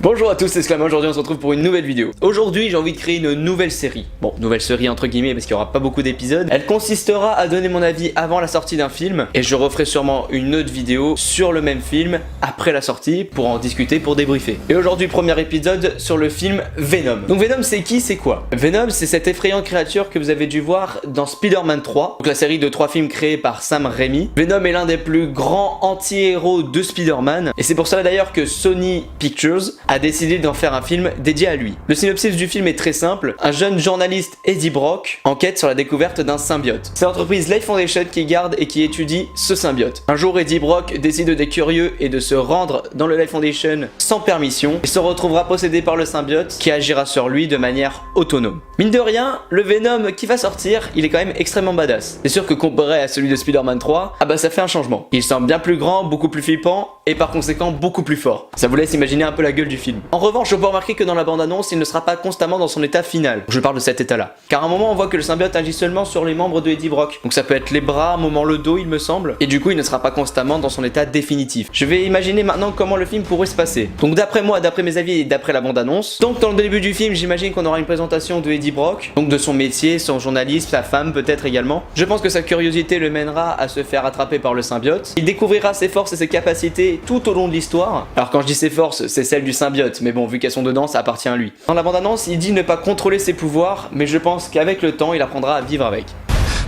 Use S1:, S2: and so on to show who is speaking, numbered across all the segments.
S1: Bonjour à tous, c'est Slam, aujourd'hui on se retrouve pour une nouvelle vidéo. Aujourd'hui j'ai envie de créer une nouvelle série. Bon, nouvelle série entre guillemets parce qu'il n'y aura pas beaucoup d'épisodes. Elle consistera à donner mon avis avant la sortie d'un film et je referai sûrement une autre vidéo sur le même film après la sortie pour en discuter, pour débriefer. Et aujourd'hui premier épisode sur le film Venom. Donc Venom c'est qui, c'est quoi? Venom c'est cette effrayante créature que vous avez dû voir dans Spider-Man 3, donc la série de 3 films créés par Sam Raimi. Venom est l'un des plus grands anti-héros de Spider-Man et c'est pour cela d'ailleurs que Sony Pictures a décidé d'en faire un film dédié à lui. Le synopsis du film est très simple. Un jeune journaliste, Eddie Brock, enquête sur la découverte d'un symbiote. C'est l'entreprise Life Foundation qui garde et qui étudie ce symbiote. Un jour, Eddie Brock décide d'être curieux et de se rendre dans le Life Foundation sans permission. Il se retrouvera possédé par le symbiote qui agira sur lui de manière autonome. Mine de rien, le Venom qui va sortir, il est quand même extrêmement badass. C'est sûr que comparé à celui de Spider-Man 3, ça fait un changement. Il semble bien plus grand, beaucoup plus flippant et par conséquent beaucoup plus fort. Ça vous laisse imaginer un peu la gueule du film. En revanche, on peut remarquer que dans la bande-annonce, il ne sera pas constamment dans son état final. Je parle de cet état-là. Car à un moment, on voit que le symbiote agit seulement sur les membres de Eddie Brock. Donc ça peut être les bras, un moment le dos, il me semble. Et du coup, il ne sera pas constamment dans son état définitif. Je vais imaginer maintenant comment le film pourrait se passer. Donc d'après moi, d'après mes avis et d'après la bande-annonce, donc dans le début du film, j'imagine qu'on aura une présentation de Eddie Brock, donc de son métier, son journalisme, sa femme peut-être également. Je pense que sa curiosité le mènera à se faire attraper par le symbiote. Il découvrira ses forces et ses capacités tout au long de l'histoire. Alors quand je dis ses forces, c'est celle du symbiote, mais bon, vu qu'elles sont dedans, ça appartient à lui. Dans la bande-annonce, il dit ne pas contrôler ses pouvoirs, mais je pense qu'avec le temps, il apprendra à vivre avec.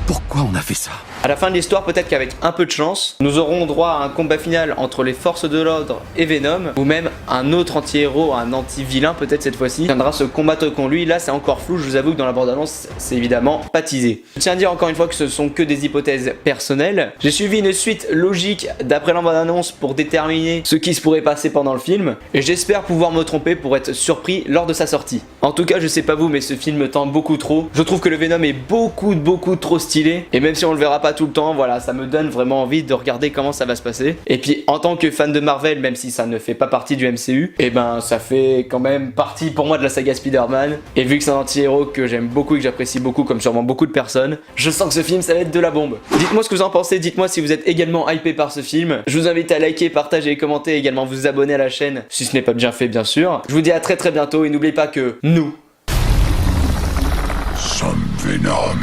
S2: Pourquoi on a fait ça?
S1: À la fin de l'histoire, peut-être qu'avec un peu de chance, nous aurons droit à un combat final entre les forces de l'ordre et Venom, ou même un autre anti-héros, un anti-vilain peut-être cette fois-ci, viendra se combattre contre lui. Là c'est encore flou, je vous avoue que dans la bande-annonce, c'est évidemment pas teasé. Je tiens à dire encore une fois que ce sont que des hypothèses personnelles. J'ai suivi une suite logique d'après la bande-annonce pour déterminer ce qui se pourrait passer pendant le film, et j'espère pouvoir me tromper pour être surpris lors de sa sortie. En tout cas, je sais pas vous, mais ce film me tente beaucoup trop. Je trouve que le Venom est beaucoup trop stylé, et même si on le verra pas tout le temps, voilà, ça me donne vraiment envie de regarder comment ça va se passer. Et puis en tant que fan de Marvel, même si ça ne fait pas partie du MCU, ça fait quand même partie pour moi de la saga Spider-Man, et vu que c'est un anti-héros que j'aime beaucoup et que j'apprécie beaucoup comme sûrement beaucoup de personnes, je sens que ce film ça va être de la bombe. Dites-moi ce que vous en pensez, dites-moi si vous êtes également hypé par ce film. Je vous invite à liker, partager et commenter, également vous abonner à la chaîne si ce n'est pas déjà fait bien sûr. Je vous dis à très bientôt et n'oubliez pas que nous
S2: Sommes Venom.